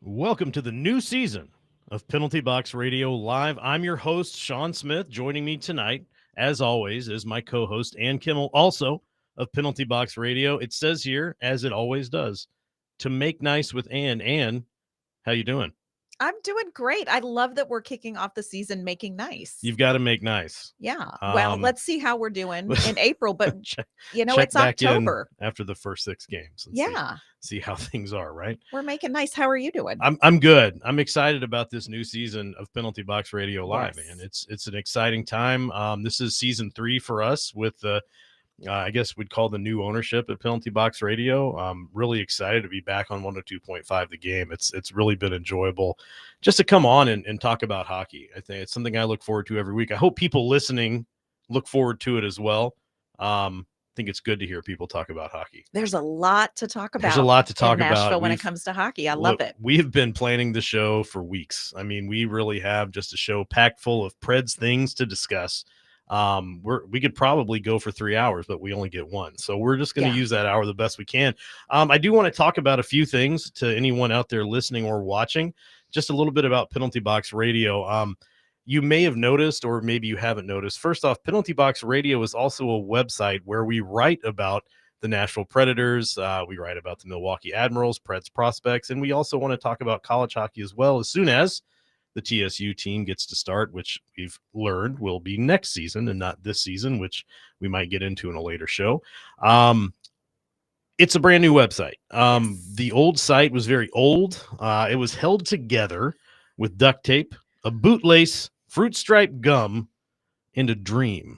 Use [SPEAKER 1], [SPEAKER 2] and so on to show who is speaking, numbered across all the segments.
[SPEAKER 1] Welcome to the new season of Penalty Box Radio Live. I'm your host, Sean Smith. Joining me tonight, as always, is my co-host, Ann Kimmel, also of Penalty Box Radio. It says here, as it always does, to make nice with Ann. Ann, how you doing?
[SPEAKER 2] I'm doing great. I love that we're kicking off the season making nice.
[SPEAKER 1] You've got to make nice.
[SPEAKER 2] Yeah. Well, let's see how we're doing in April, but
[SPEAKER 1] check
[SPEAKER 2] it's
[SPEAKER 1] back
[SPEAKER 2] October.
[SPEAKER 1] in after the first 6 games. And
[SPEAKER 2] Yeah.
[SPEAKER 1] see how things are, right?
[SPEAKER 2] We're making nice. How are you doing?
[SPEAKER 1] I'm good. I'm excited about this new season of Penalty Box Radio Live,
[SPEAKER 2] Yes.
[SPEAKER 1] man. It's an exciting time. This is season 3 for us with the I guess we'd call the new ownership at Penalty Box Radio. I'm really excited to be back on 102.5 The Game. It's really been enjoyable just to come on and talk about hockey. I think it's something I look forward to every week. I hope people listening look forward to it as well. I think it's good to hear people talk about hockey.
[SPEAKER 2] There's a lot to talk about.
[SPEAKER 1] There's a lot to talk
[SPEAKER 2] in Nashville
[SPEAKER 1] about
[SPEAKER 2] when it comes to hockey. I love it.
[SPEAKER 1] We've been planning the show for weeks. I mean, we really have just a show packed full of Preds things to discuss. We could probably go for 3 hours, but we only get one. So we're just going to use that hour the best we can. I do want to talk about a few things to anyone out there listening or watching, just a little bit about Penalty Box Radio. You may have noticed, or maybe you haven't noticed. First off, Penalty Box Radio is also a website where we write about the Nashville Predators. We write about the Milwaukee Admirals, Preds prospects, and we also want to talk about college hockey as well as soon as the TSU team gets to start, which we've learned will be next season and not this season, which we might get into in a later show. It's a brand new website. The old site was very old. It was held together with duct tape, a bootlace, fruit stripe gum, and a dream.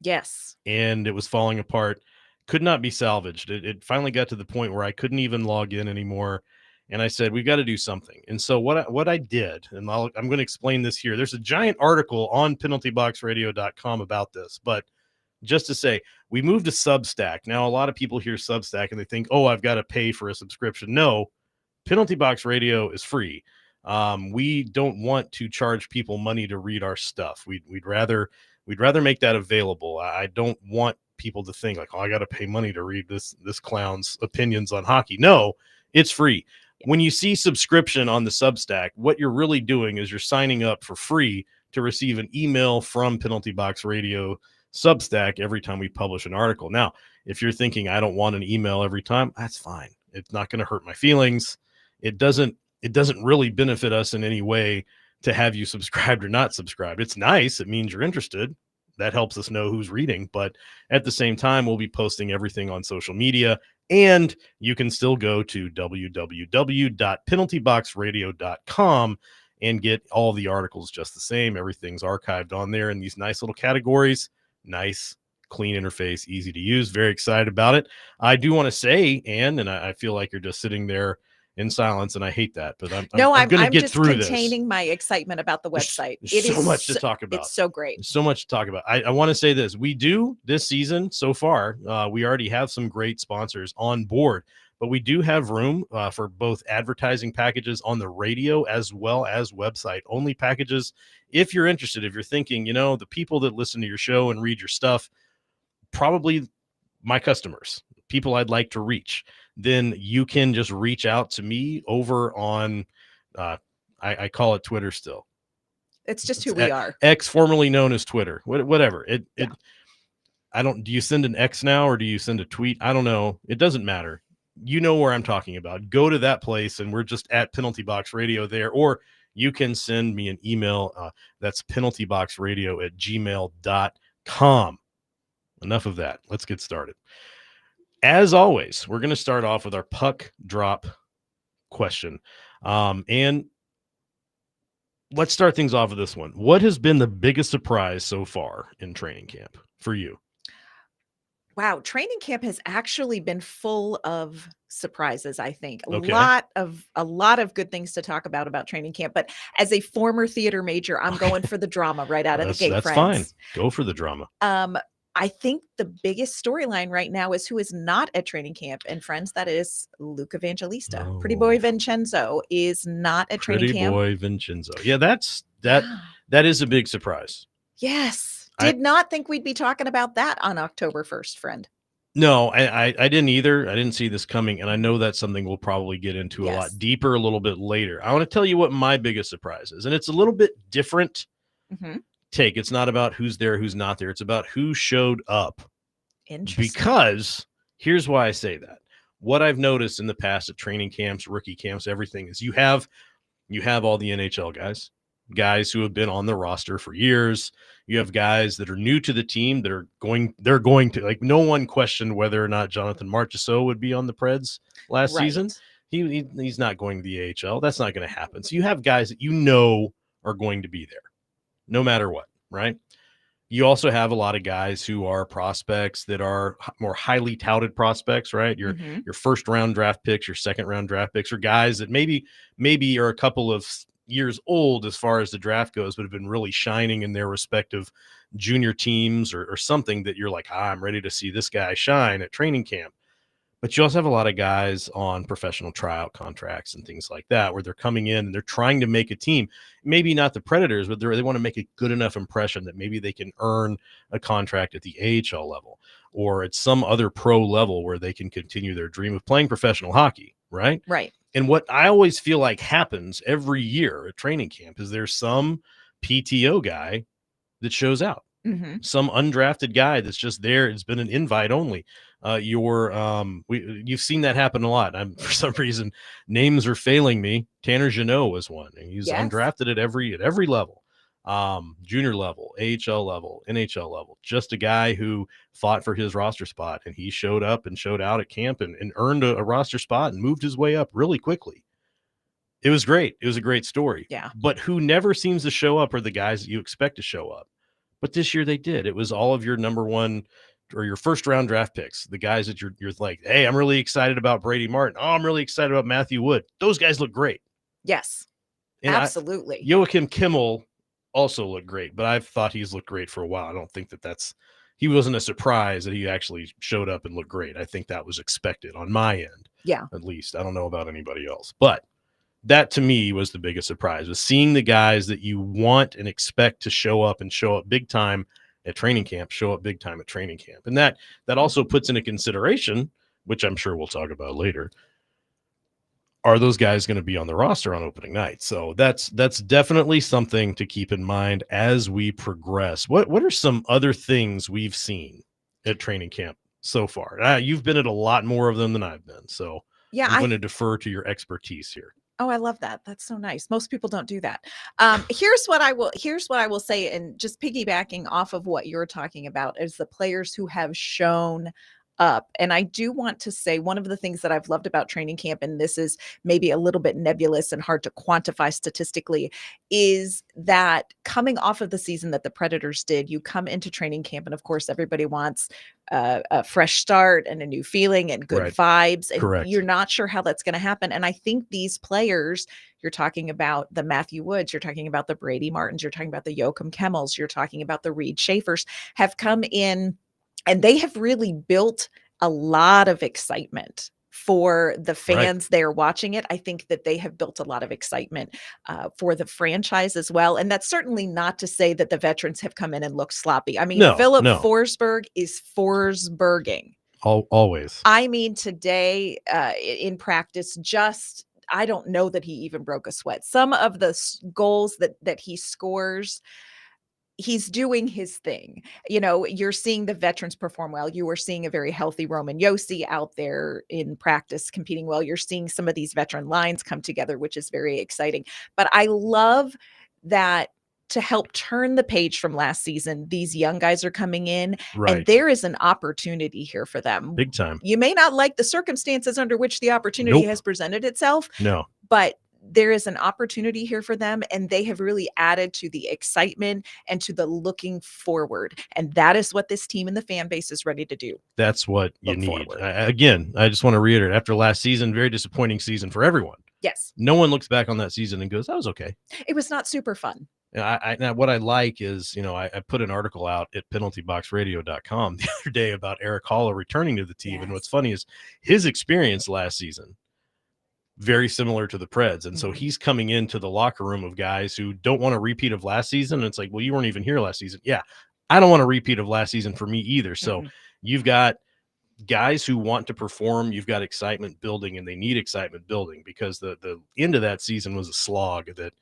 [SPEAKER 2] Yes.
[SPEAKER 1] And it was falling apart. Could not be salvaged. It finally got to the point where I couldn't even log in anymore. And I said, we've got to do something. And so what I did, and I'm going to explain this here. There's a giant article on penaltyboxradio.com about this. But just to say, we moved to Substack. Now, a lot of people hear Substack and they think, oh, I've got to pay for a subscription. No, Penalty Box Radio is free. We don't want to charge people money to read our stuff. We'd rather make that available. I don't want people to think like, oh, I got to pay money to read this clown's opinions on hockey. No, it's free. When you see subscription on the Substack, what you're really doing is you're signing up for free to receive an email from Penalty Box Radio Substack every time we publish an article. Now, if you're thinking I don't want an email every time, that's fine. It's not going to hurt my feelings. It doesn't really benefit us in any way to have you subscribed or not subscribed. It's nice. It means you're interested. That helps us know who's reading. But at the same time, we'll be posting everything on social media. And you can still go to www.penaltyboxradio.com and get all the articles just the same. Everything's archived on there in these nice little categories. Nice, clean interface, easy to use. Very excited about it. I do want to say, Ann, and I feel like you're just sitting there in silence, and I hate that, but I'm going to get through this.
[SPEAKER 2] I'm containing my excitement about the website.
[SPEAKER 1] There's so much to talk about.
[SPEAKER 2] It's so great.
[SPEAKER 1] There's so much to talk about. I want to say this. We do this season so far. We already have some great sponsors on board, but we do have room for both advertising packages on the radio as well as website only packages. If you're interested, if you're thinking, the people that listen to your show and read your stuff, probably my customers, people I'd like to reach, then you can just reach out to me over on, I call it Twitter still.
[SPEAKER 2] It's just who we are.
[SPEAKER 1] X, formerly known as Twitter, whatever. Do you send an X now or do you send a tweet? I don't know. It doesn't matter. You know where I'm talking about. Go to that place and we're just at Penalty Box Radio there, or you can send me an email. That's penaltyboxradio@gmail.com. Enough of that. Let's get started. As always, we're going to start off with our puck drop question. And let's start things off with this one. What has been the biggest surprise so far in training camp for you?
[SPEAKER 2] Wow, training camp has actually been full of surprises, I think.
[SPEAKER 1] Okay.
[SPEAKER 2] A lot of good things to talk about training camp, but as a former theater major, I'm going for the drama right out of the gate,
[SPEAKER 1] That's
[SPEAKER 2] friends.
[SPEAKER 1] fine. Go for the drama.
[SPEAKER 2] I think the biggest storyline right now is who is not at training camp. And friends, that is Luke Evangelista.
[SPEAKER 1] Oh.
[SPEAKER 2] Pretty boy Vincenzo is not at training camp.
[SPEAKER 1] Pretty boy Vincenzo. Yeah, that is a big surprise.
[SPEAKER 2] Yes. Did not think we'd be talking about that on October 1st, friend.
[SPEAKER 1] No, I didn't either. I didn't see this coming, and I know that's something we'll probably get into a lot
[SPEAKER 2] Yes.
[SPEAKER 1] deeper a little bit later. I want to tell you what my biggest surprise is, and it's a little bit different
[SPEAKER 2] Hmm.
[SPEAKER 1] take. It's not about who's there, who's not there. It's about who showed up.
[SPEAKER 2] Interesting.
[SPEAKER 1] Because here's why I say that. What I've noticed in the past at training camps, rookie camps, everything is you have all the NHL guys who have been on the roster for years. You have guys that are new to the team that they're going to, like, no one questioned whether or not Jonathan Marchessault would be on the Preds last season.
[SPEAKER 2] Right.
[SPEAKER 1] He's not going to the AHL. That's not going to happen. So you have guys that you know are going to be there no matter what, right? You also have a lot of guys who are prospects that are more highly touted prospects, right?
[SPEAKER 2] Hmm.
[SPEAKER 1] Your first round draft picks, your second round draft picks, or guys that maybe are a couple of years old as far as the draft goes, but have been really shining in their respective junior teams or something that you're like, I'm ready to see this guy shine at training camp. But you also have a lot of guys on professional tryout contracts and things like that, where they're coming in and they're trying to make a team. Maybe not the Predators, but they want to make a good enough impression that maybe they can earn a contract at the AHL level or at some other pro level where they can continue their dream of playing professional hockey, right?
[SPEAKER 2] Right.
[SPEAKER 1] And what I always feel like happens every year at training camp is there's some PTO guy that shows out,
[SPEAKER 2] Hmm.
[SPEAKER 1] some undrafted guy that's just there. It's been an invite only. You've seen that happen a lot. For some reason, names are failing me. Tanner Jeannot was one, and he's
[SPEAKER 2] Yes.
[SPEAKER 1] undrafted at every level, junior level, AHL level, NHL level. Just a guy who fought for his roster spot, and he showed up and showed out at camp and earned a roster spot and moved his way up really quickly. It was great. It was a great story.
[SPEAKER 2] Yeah.
[SPEAKER 1] But who never seems to show up are the guys that you expect to show up. But this year they did. It was all of your number one or your first round draft picks, the guys that you're like, hey, I'm really excited about Brady Martin. Oh, I'm really excited about Matthew Wood. Those guys look great.
[SPEAKER 2] Yes.
[SPEAKER 1] And
[SPEAKER 2] Absolutely.
[SPEAKER 1] Joachim Kimmel also looked great, but I've thought he's looked great for a while. I don't think he wasn't a surprise that he actually showed up and looked great. I think that was expected on my end.
[SPEAKER 2] Yeah.
[SPEAKER 1] At least. I don't know about anybody else. But that to me was the biggest surprise, was seeing the guys that you want and expect to show up big time at training camp, show up big time at training camp. And that also puts into consideration, which I'm sure we'll talk about later, are those guys going to be on the roster on opening night? So that's definitely something to keep in mind as we progress. What are some other things we've seen at training camp so far? You've been at a lot more of them than I've been, so
[SPEAKER 2] Yeah.
[SPEAKER 1] I'm going to defer to your expertise here.
[SPEAKER 2] Oh, I love that. That's so nice. Most people don't do that. Here's what I will say, and just piggybacking off of what you're talking about is the players who have shown up. And I do want to say one of the things that I've loved about training camp, and this is maybe a little bit nebulous and hard to quantify statistically, is that coming off of the season that the Predators did, you come into training camp, and of course, everybody wants a fresh start and a new feeling and good
[SPEAKER 1] Right.
[SPEAKER 2] vibes. And
[SPEAKER 1] Correct.
[SPEAKER 2] you're not sure how that's going to happen. And I think these players, you're talking about the Matthew Woods, you're talking about the Brady Martins, you're talking about the Joachim Kimmels, you're talking about the Reed Schaefers, have come in and they have really built a lot of excitement for the fans there watching it. I think that they have built a lot of excitement for the franchise as well. And that's certainly not to say that the veterans have come in and looked sloppy. I mean, Philip Forsberg is Forsberging.
[SPEAKER 1] Always.
[SPEAKER 2] I mean, today in practice, I don't know that he even broke a sweat. Some of the goals that he scores, he's doing his thing. You know, you're seeing the veterans perform well. You are seeing a very healthy Roman Josi out there in practice competing well. You're seeing some of these veteran lines come together, which is very exciting. But I love that to help turn the page from last season, these young guys are coming in, and there is an opportunity here for them.
[SPEAKER 1] Big time.
[SPEAKER 2] You may not like the circumstances under which the opportunity has presented itself.
[SPEAKER 1] No.
[SPEAKER 2] But there is an opportunity here for them, and they have really added to the excitement and to the looking forward. And that is what this team and the fan base is ready to do.
[SPEAKER 1] That's what you need. Again, I just want to reiterate, after last season, very disappointing season for everyone.
[SPEAKER 2] Yes.
[SPEAKER 1] No one looks back on that season and goes, that was okay.
[SPEAKER 2] It was not super fun.
[SPEAKER 1] Now what I like is, I put an article out at penaltyboxradio.com the other day about Eric Haula returning to the team. Yes. And what's funny is his experience last season, very similar to the Preds. And so he's coming into the locker room of guys who don't want a repeat of last season. And it's like, well, you weren't even here last season. Yeah, I don't want a repeat of last season for me either. So you've got guys who want to perform, you've got excitement building, and they need excitement building because the end of that season was a slog that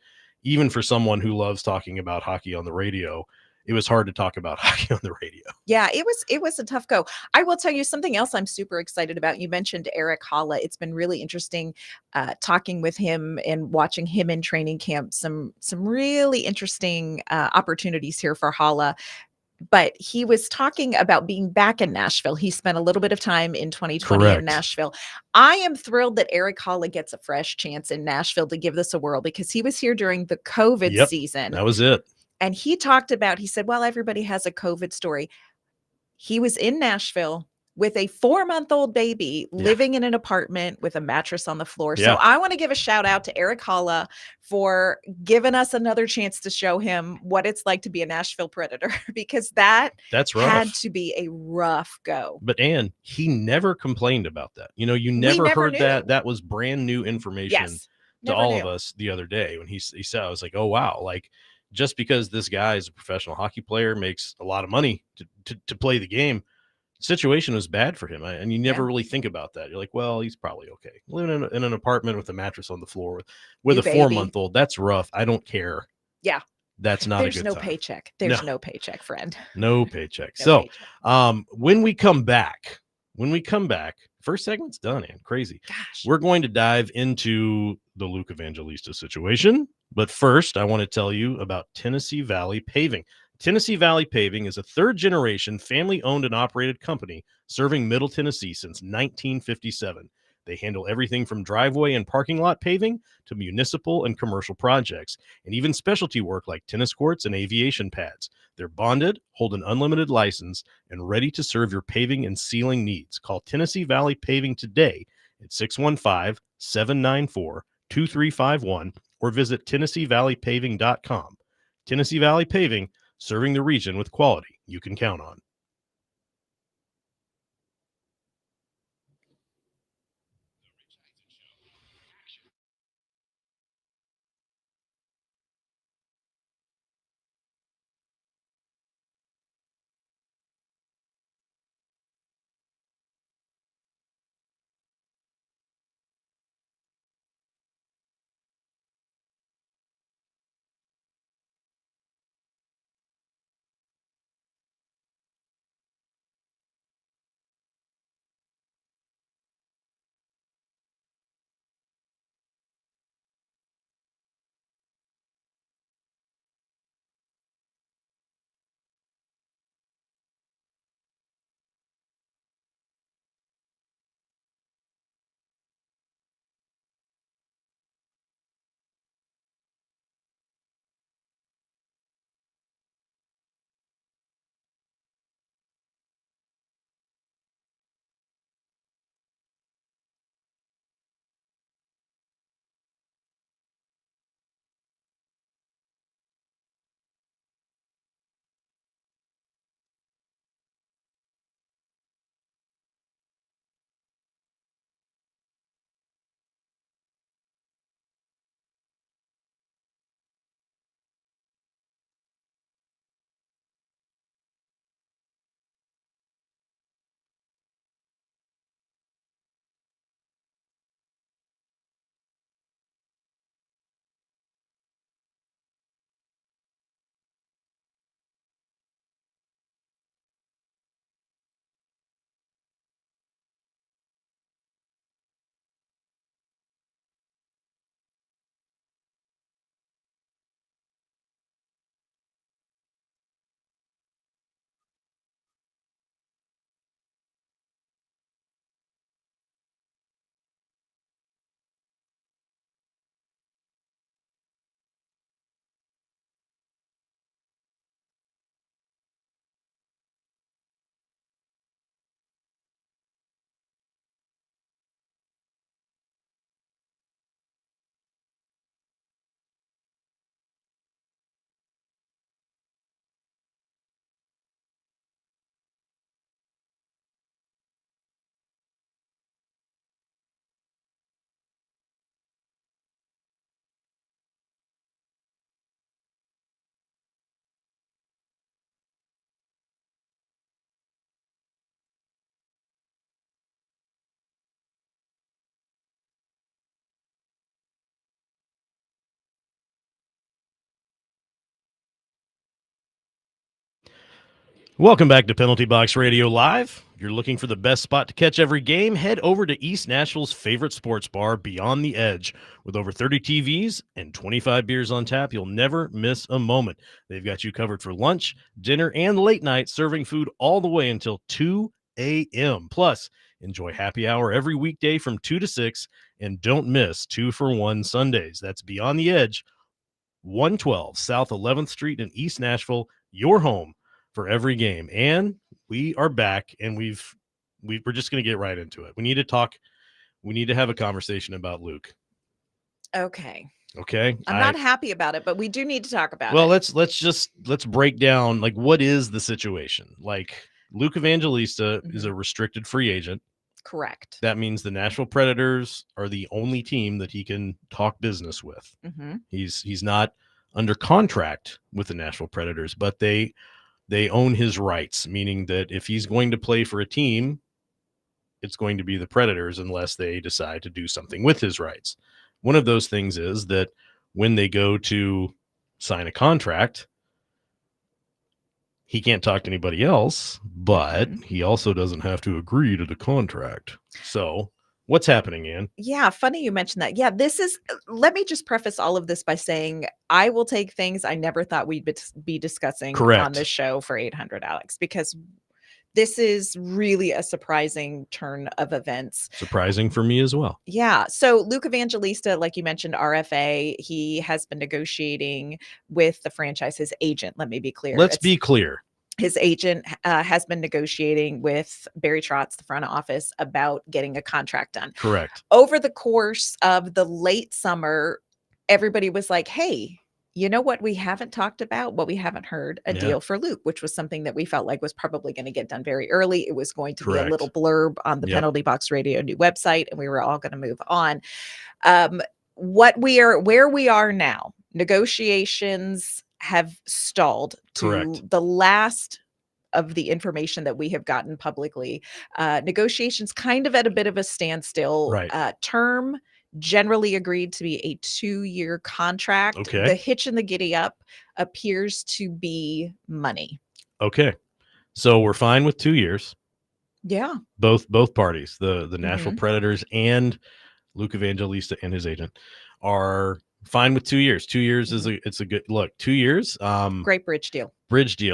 [SPEAKER 1] even for someone who loves talking about hockey on the radio, it was hard to talk about hockey on the radio.
[SPEAKER 2] Yeah, it was a tough go. I will tell you something else I'm super excited about. You mentioned Eric Holla. It's been really interesting talking with him and watching him in training camp. Some really interesting opportunities here for Holla. But he was talking about being back in Nashville. He spent a little bit of time in 2020 in
[SPEAKER 1] Correct.
[SPEAKER 2] Nashville. I am thrilled that Eric Holla gets a fresh chance in Nashville to give this a whirl because he was here during the COVID
[SPEAKER 1] Yep.
[SPEAKER 2] season.
[SPEAKER 1] That was it.
[SPEAKER 2] And he talked about, he said, well, everybody has a COVID story. He was in Nashville with a 4-month-old baby
[SPEAKER 1] Yeah.
[SPEAKER 2] living in an apartment with a mattress on the floor. So
[SPEAKER 1] Yeah.
[SPEAKER 2] I want to give a shout out to Eric Holla for giving us another chance to show him what it's like to be a Nashville Predator because that
[SPEAKER 1] That's
[SPEAKER 2] had
[SPEAKER 1] rough.
[SPEAKER 2] to be a rough go.
[SPEAKER 1] But Ann, he never complained about that. You
[SPEAKER 2] We
[SPEAKER 1] never
[SPEAKER 2] never
[SPEAKER 1] heard that.
[SPEAKER 2] knew.
[SPEAKER 1] That was brand new information
[SPEAKER 2] Yes.
[SPEAKER 1] to
[SPEAKER 2] Never
[SPEAKER 1] all of
[SPEAKER 2] knew.
[SPEAKER 1] us the other day when he said, I was like, oh wow, like just because this guy is a professional hockey player makes a lot of money to play the game, situation was bad for him. And you
[SPEAKER 2] Yeah.
[SPEAKER 1] never really think about that. You're like, well, he's probably okay. Living in an apartment with a mattress on the floor with
[SPEAKER 2] New
[SPEAKER 1] a 4
[SPEAKER 2] baby.
[SPEAKER 1] month old, that's rough. I don't care.
[SPEAKER 2] Yeah.
[SPEAKER 1] That's not a
[SPEAKER 2] There's
[SPEAKER 1] good
[SPEAKER 2] no
[SPEAKER 1] time.
[SPEAKER 2] paycheck.
[SPEAKER 1] No.
[SPEAKER 2] There's no paycheck, friend.
[SPEAKER 1] No paycheck.
[SPEAKER 2] No
[SPEAKER 1] So,
[SPEAKER 2] paycheck.
[SPEAKER 1] when we come back, first segment's done, and crazy.
[SPEAKER 2] Gosh.
[SPEAKER 1] We're going to dive into the Luke Evangelista situation. But first, I want to tell you about Tennessee Valley Paving. Tennessee Valley Paving is a third generation family owned and operated company serving Middle Tennessee since 1957. They handle everything from driveway and parking lot paving to municipal and commercial projects, and even specialty work like tennis courts and aviation pads. They're bonded, hold an unlimited license, and ready to serve your paving and sealing needs. Call Tennessee Valley Paving today at 615-794-2351 or visit TennesseeValleyPaving.com. Tennessee Valley Paving, serving the region with quality you can count on. Welcome back to Penalty Box Radio Live. If you're looking for the best spot to catch every game, head over to East Nashville's favorite sports bar, Beyond the Edge. With over 30 TVs and 25 beers on tap, you'll never miss a moment. They've got you covered for lunch, dinner, and late night, serving food all the way until 2 a.m. Plus, enjoy happy hour every weekday from 2 to 6, and don't miss 2-for-1 Sundays. That's Beyond the Edge, 112 South 11th Street in East Nashville, your home for every game. And we are back, and we're just going to get right into it. We need to have a conversation about Luke.
[SPEAKER 2] Okay.
[SPEAKER 1] I'm
[SPEAKER 2] not happy about it, but we do need to talk about
[SPEAKER 1] well,
[SPEAKER 2] it.
[SPEAKER 1] let's break down, like, what is the situation. Like, Luke Evangelista is a restricted free agent.
[SPEAKER 2] Correct.
[SPEAKER 1] That means the Nashville Predators are the only team that he can talk business with. He's not under contract with the Nashville Predators, but they own his rights, meaning that if he's going to play for a team, it's going to be the Predators unless they decide to do something with his rights. One of those things is that when they go to sign a contract, he can't talk to anybody else, but he also doesn't have to agree to the contract. So what's happening, Ann?
[SPEAKER 2] Yeah, funny you mentioned that. Yeah, let me just preface all of this by saying I will take things I never thought we'd be discussing on this show for 800 Alex, because this is really a surprising turn of events.
[SPEAKER 1] Surprising for me as well.
[SPEAKER 2] Yeah. So Luke Evangelista, like you mentioned, RFA, he has been negotiating with the franchise's agent. Let me be clear.
[SPEAKER 1] Let's be clear.
[SPEAKER 2] His agent has been negotiating with Barry Trotz, the front office, about getting a contract done.
[SPEAKER 1] Correct.
[SPEAKER 2] Over the course of the late summer, everybody was like, hey, you know what we haven't talked about, what we haven't heard, a deal for Luke, which was something that we felt like was probably going to get done very early. It was going to be a little blurb on the Penalty Box Radio new website, and we were all going to move on. Where we are now, negotiations have stalled to the last of the information that we have gotten publicly. Negotiations kind of at a bit of a standstill. Term generally agreed to be a 2-year contract.
[SPEAKER 1] Okay.
[SPEAKER 2] The hitch in the giddy up appears to be money.
[SPEAKER 1] Okay. So we're fine with 2 years.
[SPEAKER 2] Yeah.
[SPEAKER 1] Both parties, the Nashville Predators and Luke Evangelista and his agent, are fine with 2 years. 2 years is a good look. 2 years.
[SPEAKER 2] Great bridge deal.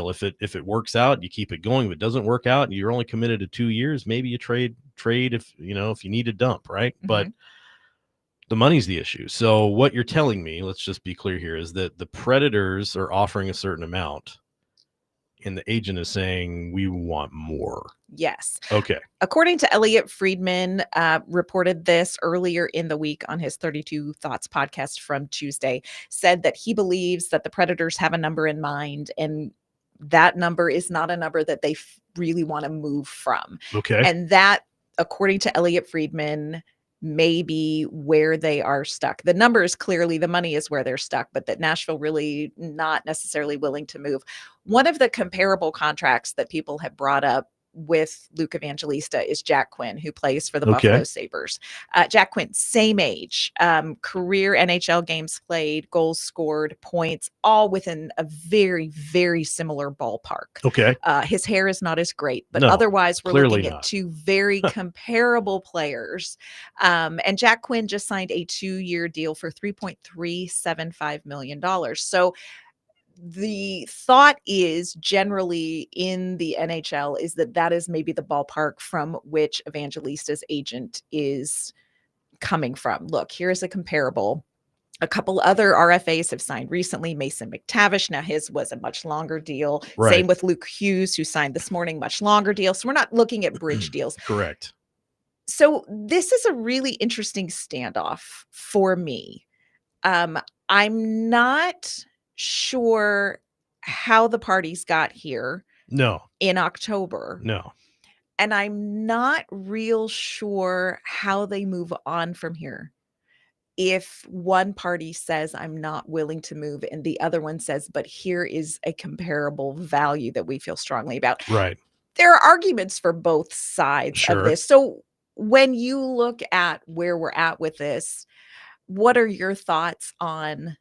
[SPEAKER 1] If it works out, you keep it going. If it doesn't work out, you're only committed to 2 years. Maybe you trade if you need a dump, right? But the money's the issue. So what you're telling me, let's just be clear here, is that the Predators are offering a certain amount, and the agent is saying we want more.
[SPEAKER 2] Yes.
[SPEAKER 1] Okay.
[SPEAKER 2] According to Elliot Friedman, reported this earlier in the week on his 32 Thoughts podcast from Tuesday, said that he believes that the Predators have a number in mind, and that number is not a number that they really want to move from.
[SPEAKER 1] Okay.
[SPEAKER 2] And that, according to Elliot Friedman, may be where they are stuck. The number is clearly, the money is where they're stuck, but that Nashville really not necessarily willing to move. One of the comparable contracts that people have brought up with Luke Evangelista is Jack Quinn, who plays for the Buffalo Sabres. Jack Quinn, same age, career NHL games played, goals scored, points, all within a very, very similar ballpark.
[SPEAKER 1] Okay.
[SPEAKER 2] His hair is not as great, but otherwise we're looking at two very comparable players. And Jack Quinn just signed a 2-year deal for $3.375 million. So the thought is generally in the NHL is that is maybe the ballpark from which Evangelista's agent is coming from. Look, here's a comparable. A couple other RFAs have signed recently. Mason McTavish, now his was a much longer deal. Same with Luke Hughes, who signed this morning, much longer deal. So we're not looking at bridge deals.
[SPEAKER 1] Correct.
[SPEAKER 2] So this is a really interesting standoff for me. I'm not sure how the parties got here.
[SPEAKER 1] No.
[SPEAKER 2] In October.
[SPEAKER 1] No.
[SPEAKER 2] And I'm not real sure how they move on from here. If one party says, I'm not willing to move, and the other one says, but here is a comparable value that we feel strongly about.
[SPEAKER 1] Right.
[SPEAKER 2] There are arguments for both sides of this. So when you look at where we're at with this, what are your thoughts on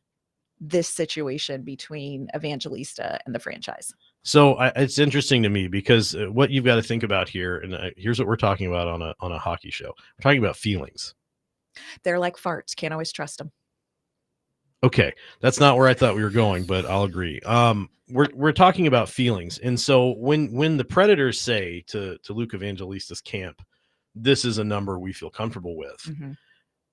[SPEAKER 2] this situation between Evangelista and the franchise?
[SPEAKER 1] So it's interesting to me because what you've got to think about here, and here's what we're talking about on a hockey show. We're talking about feelings.
[SPEAKER 2] They're like farts. Can't always trust them.
[SPEAKER 1] Okay, that's not where I thought we were going, but I'll agree. We're talking about feelings, and so when the Predators say to Luke Evangelista's camp, this is a number we feel comfortable with,
[SPEAKER 2] Mm-hmm.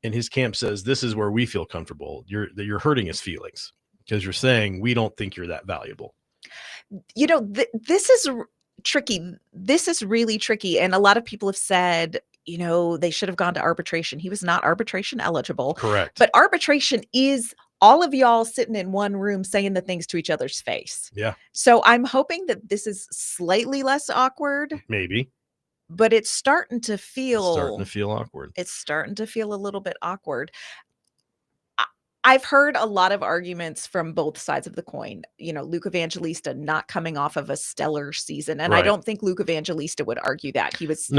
[SPEAKER 1] and his camp says this is where we feel comfortable, you're hurting his feelings because you're saying we don't think you're that valuable.
[SPEAKER 2] This is tricky. This is really tricky. And a lot of people have said, they should have gone to arbitration. He was not arbitration eligible.
[SPEAKER 1] Correct.
[SPEAKER 2] But arbitration is all of y'all sitting in one room saying the things to each other's face.
[SPEAKER 1] Yeah.
[SPEAKER 2] So I'm hoping that this is slightly less awkward.
[SPEAKER 1] Maybe.
[SPEAKER 2] But it's starting to feel
[SPEAKER 1] awkward.
[SPEAKER 2] It's starting to feel a little bit awkward. I've heard a lot of arguments from both sides of the coin. Luke Evangelista not coming off of a stellar season. And I don't think Luke Evangelista would argue that. He was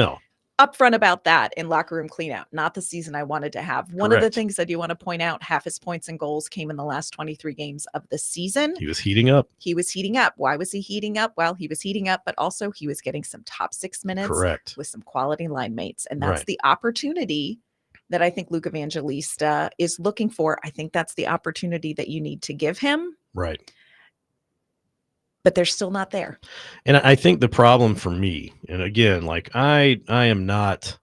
[SPEAKER 2] upfront about that in Locker Room Cleanout. Not the season I wanted to have. One of the things I do want to point out, half his points and goals came in the last 23 games of the season.
[SPEAKER 1] He was heating up.
[SPEAKER 2] Why was he heating up? Well, he was heating up, but also he was getting some top 6 minutes with some quality line mates. And that's the opportunity that I think Luke Evangelista is looking for. I think that's the opportunity that you need to give him.
[SPEAKER 1] Right.
[SPEAKER 2] But they're still not there.
[SPEAKER 1] And I think the problem for me, and again, like I am not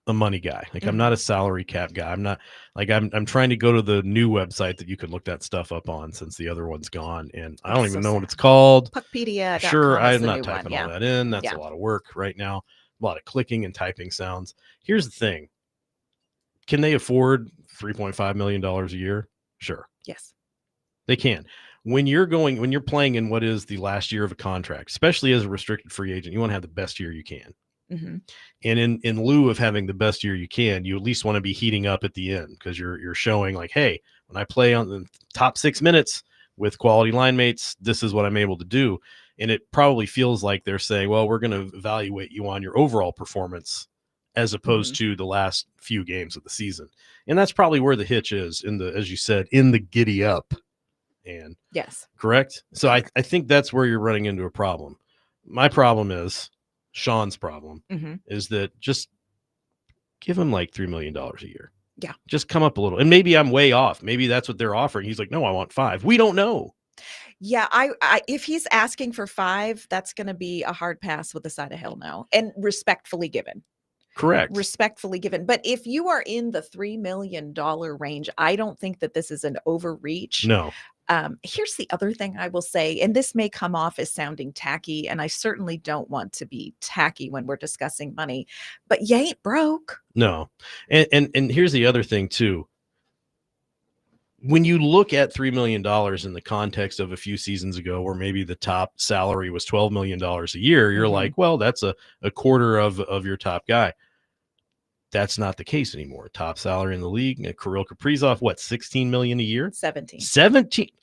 [SPEAKER 1] a money guy. Like I'm not a salary cap guy. I'm not like I'm trying to go to the new website that you can look that stuff up on since the other one's gone. And I don't even know what it's called.
[SPEAKER 2] Puckpedia.
[SPEAKER 1] Sure, I'm not typing all that in. That's a lot of work right now. A lot of clicking and typing sounds. Here's the thing. Can they afford $3.5 million a year? Sure.
[SPEAKER 2] Yes.
[SPEAKER 1] They can. When you're playing in what is the last year of a contract, especially as a restricted free agent, you want to have the best year you can.
[SPEAKER 2] Mm-hmm.
[SPEAKER 1] And in lieu of having the best year you can, you at least want to be heating up at the end because you're showing like, hey, when I play on the top 6 minutes with quality line mates, this is what I'm able to do. And it probably feels like they're saying, well, we're going to evaluate you on your overall performance as opposed to the last few games of the season. And that's probably where the hitch is as you said, in the giddy up. And
[SPEAKER 2] yes,
[SPEAKER 1] correct. So I think that's where you're running into a problem. My problem is Sean's problem is that just give him like $3 million a year.
[SPEAKER 2] Yeah.
[SPEAKER 1] Just come up a little. And maybe I'm way off. Maybe that's what they're offering. He's like, no, I want 5. We don't know.
[SPEAKER 2] Yeah, I if he's asking for 5, that's going to be a hard pass with a side of hell no, and respectfully given.
[SPEAKER 1] Correct.
[SPEAKER 2] Respectfully given. But if you are in the $3 million range, I don't think that this is an overreach.
[SPEAKER 1] No.
[SPEAKER 2] Here's the other thing I will say, and this may come off as sounding tacky, and I certainly don't want to be tacky when we're discussing money, but you ain't broke.
[SPEAKER 1] No. And here's the other thing too. When you look at $3 million in the context of a few seasons ago, where maybe the top salary was $12 million a year, you're like, well, that's a quarter of your top guy. That's not the case anymore. Top salary in the league, Kirill Kaprizov, what, $16 million a year?
[SPEAKER 2] 17.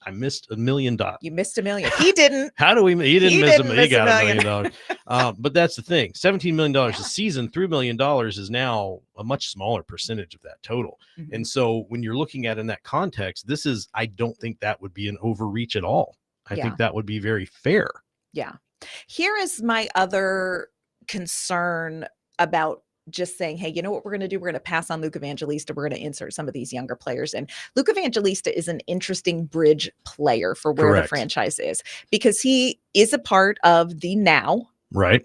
[SPEAKER 1] I missed $1 million.
[SPEAKER 2] You missed $1 million. He didn't.
[SPEAKER 1] How do we? He didn't miss $1 million. He got $1 million. But that's the thing. $17 million a season, $3 million is now a much smaller percentage of that total. And so when you're looking at it in that context, I don't think that would be an overreach at all. I think that would be very fair.
[SPEAKER 2] Yeah. Here is my other concern about just saying, hey, you know what we're going to do? We're going to pass on Luke Evangelista. We're going to insert some of these younger players. And Luke Evangelista is an interesting bridge player for where the franchise is, because he is a part of the now.
[SPEAKER 1] Right.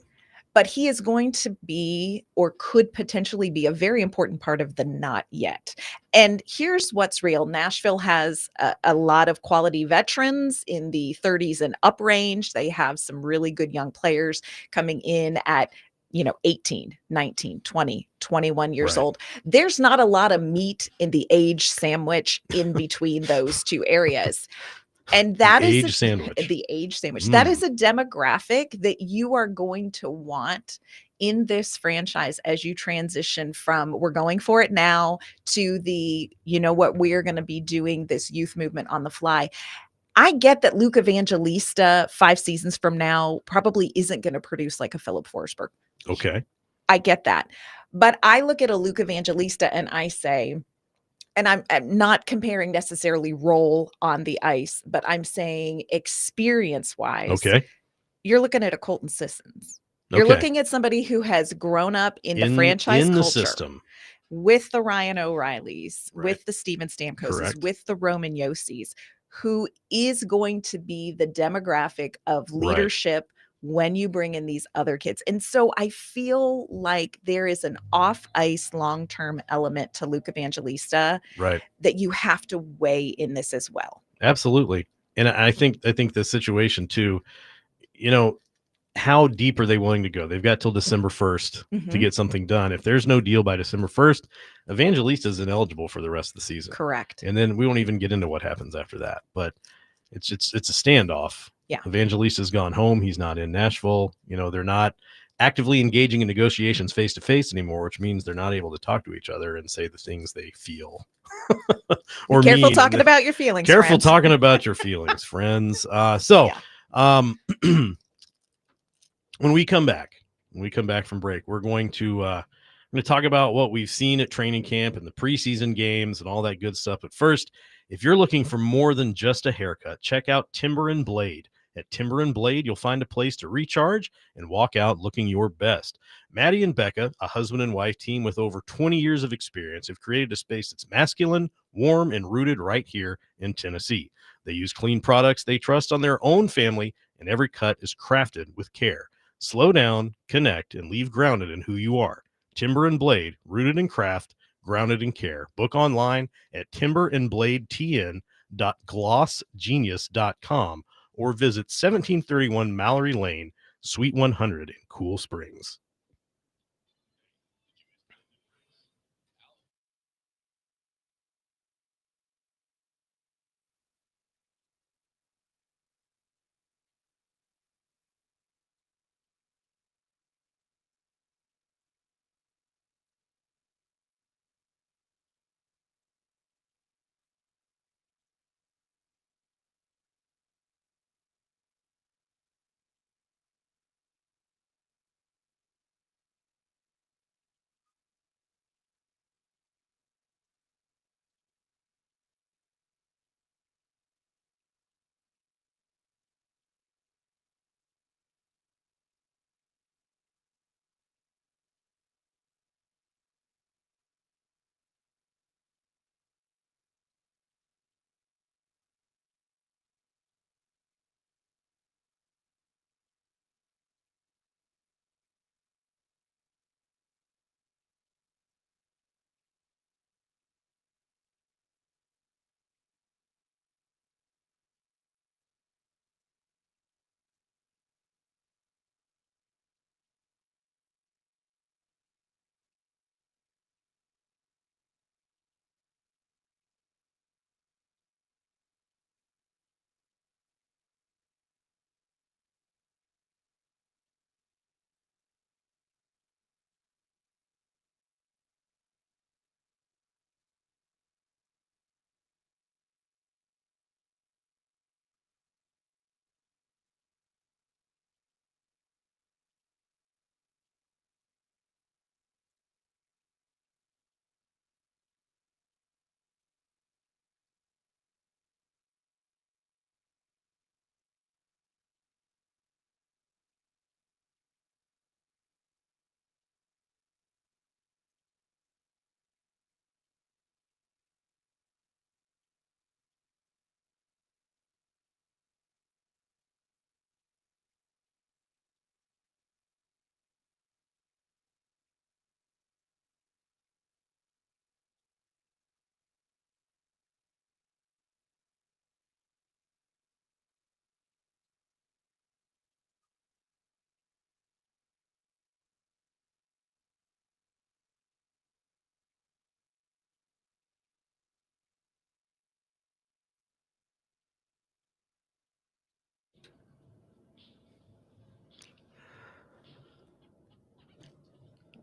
[SPEAKER 2] But he is going to be, or could potentially be, a very important part of the not yet. And here's what's real. Nashville has a lot of quality veterans in the 30s and up range. They have some really good young players coming in at 18, 19, 20, 21 years old. There's not a lot of meat in the age sandwich in between those two areas. And that is the age sandwich. That is a demographic that you are going to want in this franchise as you transition from we're going for it now to the, what we're going to be doing this youth movement on the fly. I get that Luke Evangelista 5 seasons from now probably isn't going to produce like a Philip Forsberg.
[SPEAKER 1] Okay.
[SPEAKER 2] I get that. But I look at a Luke Evangelista and I say, and I'm not comparing necessarily role on the ice, but I'm saying experience-wise,
[SPEAKER 1] Okay.
[SPEAKER 2] you're looking at a Colton Sissons. You're
[SPEAKER 1] Okay.
[SPEAKER 2] looking at somebody who has grown up in the
[SPEAKER 1] In
[SPEAKER 2] franchise
[SPEAKER 1] in the
[SPEAKER 2] culture
[SPEAKER 1] system.
[SPEAKER 2] with the Ryan O'Reillys,
[SPEAKER 1] Right.
[SPEAKER 2] with the Steven Stamkoses,
[SPEAKER 1] Correct.
[SPEAKER 2] with the Roman Yossis, who is going to be the demographic of
[SPEAKER 1] Right.
[SPEAKER 2] leadership when you bring in these other kids. And so I feel like there is an off ice long term element to Luke Evangelista
[SPEAKER 1] Right.
[SPEAKER 2] that you have to weigh in this as well.
[SPEAKER 1] Absolutely. And I think the situation too, you know, how deep are they willing to go? They've got till December 1st to
[SPEAKER 2] Mhm.
[SPEAKER 1] get something done. If there's no deal by December 1st, Evangelista is ineligible for the rest of the season.
[SPEAKER 2] Correct.
[SPEAKER 1] And then we won't even get into what happens after that. But it's a standoff.
[SPEAKER 2] Yeah.
[SPEAKER 1] Evangelista's gone home. He's not in Nashville. They're not actively engaging in negotiations face to face anymore, which means they're not able to talk to each other and say the things they feel
[SPEAKER 2] Be
[SPEAKER 1] or
[SPEAKER 2] careful
[SPEAKER 1] mean.
[SPEAKER 2] talking about your feelings,
[SPEAKER 1] Careful
[SPEAKER 2] friends.
[SPEAKER 1] talking about your feelings, friends. So,
[SPEAKER 2] Yeah.
[SPEAKER 1] um, when we come back, from break, we're going to talk about what we've seen at training camp and the preseason games and all that good stuff. But first, if you're looking for more than just a haircut, check out Timber and Blade. At Timber and Blade, you'll find a place to recharge and walk out looking your best. Maddie and Becca, a husband and wife team with over 20 years of experience, have created a space that's masculine, warm, and rooted right here in Tennessee. They use clean products they trust on their own family, and every cut is crafted with care. Slow down, connect, and leave grounded in who you are. Timber and Blade, rooted in craft, grounded in care. Book online at timberandbladetn.glossgenius.com or visit 1731 Mallory Lane, Suite 100 in Cool Springs.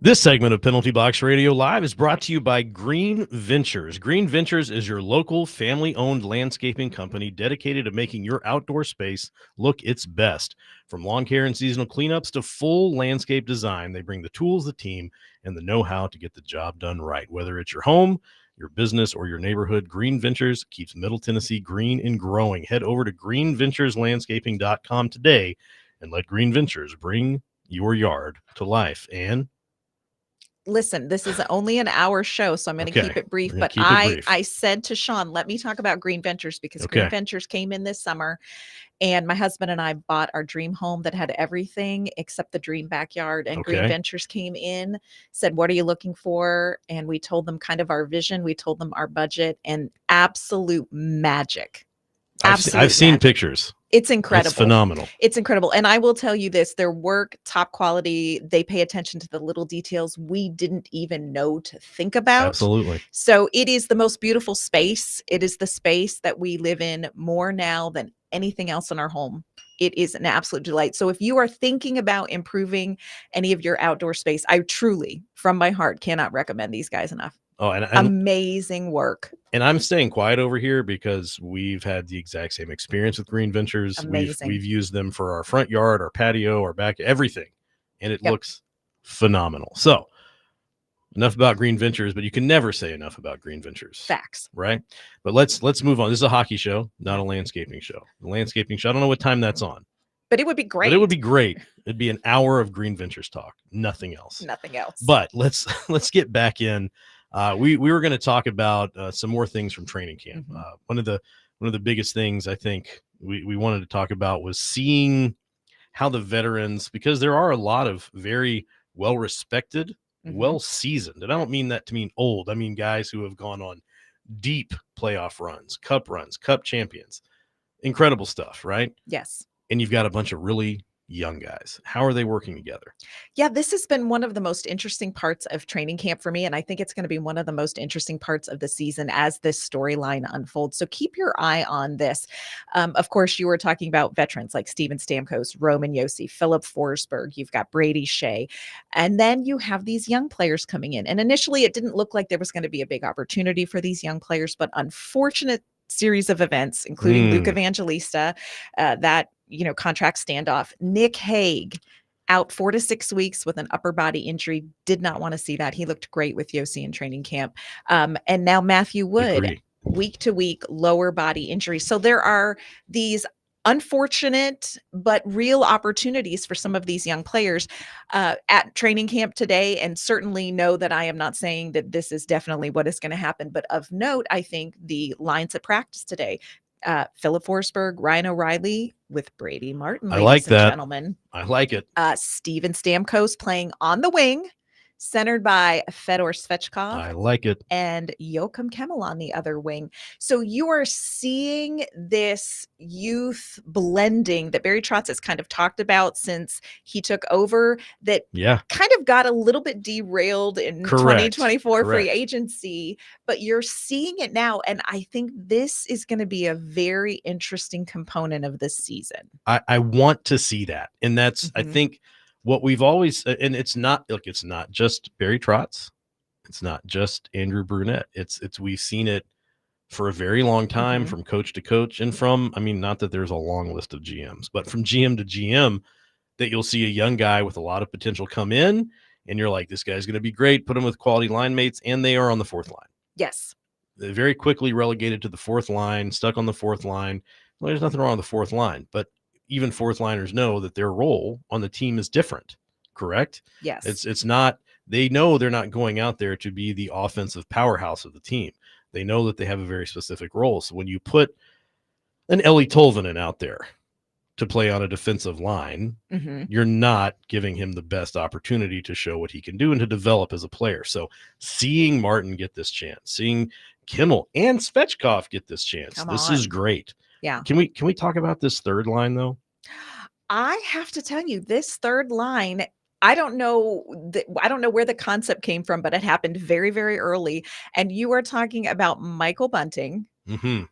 [SPEAKER 1] This segment of Penalty Box Radio Live is brought to you by Green Ventures. Green Ventures is your local family-owned landscaping company dedicated to making your outdoor space look its best. From lawn care and seasonal cleanups to full landscape design, they bring the tools, the team, and the know-how to get the job done right. Whether it's your home, your business, or your neighborhood, Green Ventures keeps Middle Tennessee green and growing. Head over to greenventureslandscaping.com today and let Green Ventures bring your yard to life. And
[SPEAKER 2] listen, this is only an hour show, so I'm going to keep it brief. But I said to Sean, let me talk about Green Ventures, because Green Ventures came in this summer, and my husband and I bought our dream home that had everything except the dream backyard. And Green Ventures came in, said, what are you looking for? And we told them kind of our vision. We told them our budget, and absolute magic.
[SPEAKER 1] I've seen pictures.
[SPEAKER 2] It's incredible.
[SPEAKER 1] It's phenomenal.
[SPEAKER 2] It's incredible. And I will tell you this, their work, top quality. They pay attention to the little details we didn't even know to think about.
[SPEAKER 1] Absolutely.
[SPEAKER 2] So it is the most beautiful space. It is the space that we live in more now than anything else in our home. It is an absolute delight. So if you are thinking about improving any of your outdoor space, I truly, from my heart, cannot recommend these guys enough.
[SPEAKER 1] Oh, and
[SPEAKER 2] amazing work.
[SPEAKER 1] And I'm staying quiet over here because we've had the exact same experience with Green Ventures.
[SPEAKER 2] Amazing.
[SPEAKER 1] We've used them for our front yard, our patio, our back, everything. And it looks phenomenal. So enough about Green Ventures, but you can never say enough about Green Ventures.
[SPEAKER 2] Facts.
[SPEAKER 1] Right? But let's move on. This is a hockey show, not a landscaping show. The landscaping show, I don't know what time that's on.
[SPEAKER 2] But it would be great.
[SPEAKER 1] But it would be great. It'd be an hour of Green Ventures talk. Nothing else.
[SPEAKER 2] Nothing else.
[SPEAKER 1] But let's get back in. We were going to talk about some more things from training camp. One of the biggest things I think we wanted to talk about was seeing how the veterans, because there are a lot of very well-respected, well-seasoned, and I don't mean that to mean old. I mean guys who have gone on deep playoff runs, cup champions, incredible stuff, right?
[SPEAKER 2] Yes.
[SPEAKER 1] And you've got a bunch of really young guys. How are they working together?
[SPEAKER 2] Yeah, this has been one of the most interesting parts of training camp for me. And I think it's going to be one of the most interesting parts of the season as this storyline unfolds. So keep your eye on this. Of course, you were talking about veterans like Steven Stamkos, Roman Josi, Philip Forsberg. You've got Brady Shea. And then you have these young players coming in. And initially, it didn't look like there was going to be a big opportunity for these young players, but unfortunate series of events, including Luke Evangelista, that contract standoff. Nick Hague out 4 to 6 weeks with an upper body injury. Did not want to see that. He looked great with Josi in training camp. And now Matthew Wood, week to week, lower body injury. So there are these unfortunate but real opportunities for some of these young players at training camp today. And certainly know that I am not saying that this is definitely what is going to happen. But of note, I think the lines at practice today, Philip Forsberg, Ryan O'Reilly with Brady Martin.
[SPEAKER 1] I like that.
[SPEAKER 2] Gentlemen.
[SPEAKER 1] I like it.
[SPEAKER 2] Steven Stamkos playing on the wing, centered by Fedor Svechkov.
[SPEAKER 1] I like it.
[SPEAKER 2] And Joachim Kemmel on the other wing. So you are seeing this youth blending that Barry Trotz has kind of talked about since he took over, that kind of got a little bit derailed in 2024 free agency, but you're seeing it now. And I think this is going to be a very interesting component of this season.
[SPEAKER 1] I want to see that. And that's, I think, what we've always, and it's not just Barry Trotz, it's not just Andrew Brunette. It's we've seen it for a very long time from coach to coach, and from, I mean, not that there's a long list of GMs, but from GM to GM, that you'll see a young guy with a lot of potential come in, and you're like, this guy's going to be great. Put him with quality line mates, and they are on the fourth line.
[SPEAKER 2] Yes.
[SPEAKER 1] They're very quickly relegated to the fourth line, stuck on the fourth line. Well, there's nothing wrong with the fourth line, but even fourth liners know that their role on the team is different, correct?
[SPEAKER 2] Yes.
[SPEAKER 1] It's not, they know they're not going out there to be the offensive powerhouse of the team. They know that they have a very specific role. So when you put an Ellie Tolvanen out there to play on a defensive line, you're not giving him the best opportunity to show what he can do and to develop as a player. So seeing Martin get this chance, seeing Kemmel and Svechkov get this chance, this is great.
[SPEAKER 2] Yeah.
[SPEAKER 1] Can we talk about this third line though?
[SPEAKER 2] I have to tell you, this third line, I don't know where the concept came from, but it happened very, very early. And you are talking about Michael Bunting,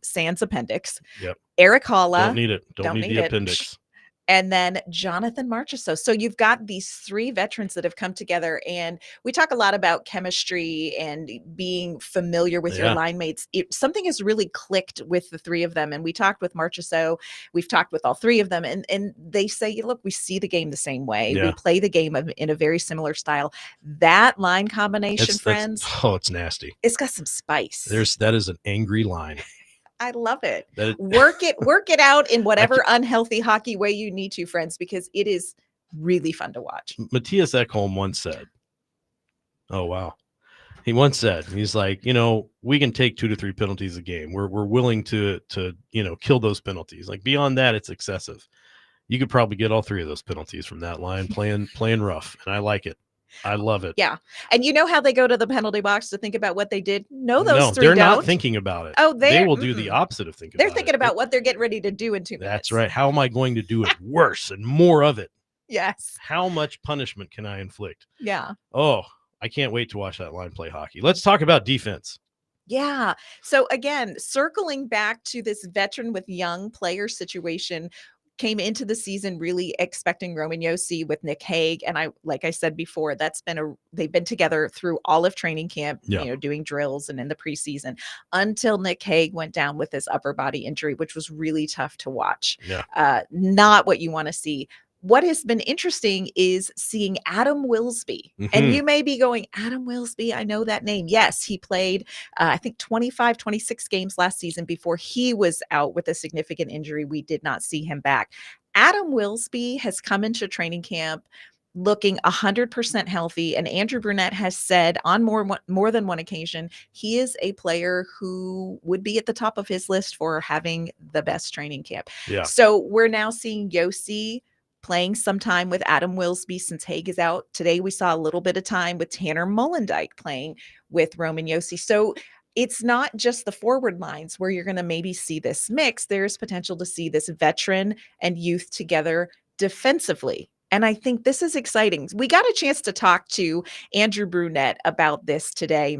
[SPEAKER 2] sans appendix.
[SPEAKER 1] Yep.
[SPEAKER 2] Eric Halla.
[SPEAKER 1] Don't need it. Don't need the appendix.
[SPEAKER 2] and then Jonathan Marchessault. So you've got these three veterans that have come together, and we talk a lot about chemistry and being familiar with your
[SPEAKER 1] Yeah.
[SPEAKER 2] line mates. Something has really clicked with the three of them, and we talked with Marchessault. We've talked with all three of them, and they say, look, we see the game the same way.
[SPEAKER 1] Yeah.
[SPEAKER 2] We play the game in a very similar style. That line combination, friends,
[SPEAKER 1] it's nasty.
[SPEAKER 2] it's got some spice.
[SPEAKER 1] That is an angry line.
[SPEAKER 2] I love it.
[SPEAKER 1] That
[SPEAKER 2] Work it out in whatever unhealthy hockey way you need to, friends, because it is really fun to watch.
[SPEAKER 1] Matthias Ekholm once said, oh, wow. He once said, he's like, we can take 2 to 3 penalties a game. We're willing to kill those penalties. Like, beyond that, it's excessive. You could probably get all 3 of those penalties from that line playing rough. And I like it. I love it.
[SPEAKER 2] Yeah. And you know how they go to the penalty box to think about what they did? No, those 3
[SPEAKER 1] they're
[SPEAKER 2] don't.
[SPEAKER 1] not thinking about it.
[SPEAKER 2] Oh,
[SPEAKER 1] they will do the opposite of thinking
[SPEAKER 2] They're
[SPEAKER 1] about it.
[SPEAKER 2] thinking about what they're getting ready to do in 2 minutes.
[SPEAKER 1] That's right. How am I going to do it worse and more of it?
[SPEAKER 2] Yes.
[SPEAKER 1] How much punishment can I inflict?
[SPEAKER 2] Yeah.
[SPEAKER 1] Oh, I can't wait to watch that line play hockey. Let's talk about defense.
[SPEAKER 2] Yeah. So again, circling back to this veteran with young player situation, came into the season really expecting Roman Josi with Nick Hague. And like I said before, they've been together through all of training camp, doing drills and in the preseason until Nick Hague went down with his upper body injury, which was really tough to watch.
[SPEAKER 1] Yeah.
[SPEAKER 2] Not what you want to see. What has been interesting is seeing Adam Wilsby.
[SPEAKER 1] Mm-hmm.
[SPEAKER 2] And you may be going, Adam Wilsby, I know that name. Yes, he played, I think 25, 26 games last season before he was out with a significant injury. We did not see him back. Adam Wilsby has come into training camp looking 100% healthy. And Andrew Brunette has said on more than one occasion, he is a player who would be at the top of his list for having the best training camp.
[SPEAKER 1] Yeah.
[SPEAKER 2] So we're now seeing Josi playing some time with Adam Wilsby since Hague is out. Today, we saw a little bit of time with Tanner Molendyk playing with Roman Josi. So it's not just the forward lines where you're going to maybe see this mix. There's potential to see this veteran and youth together defensively. And I think this is exciting. We got a chance to talk to Andrew Brunette about this today.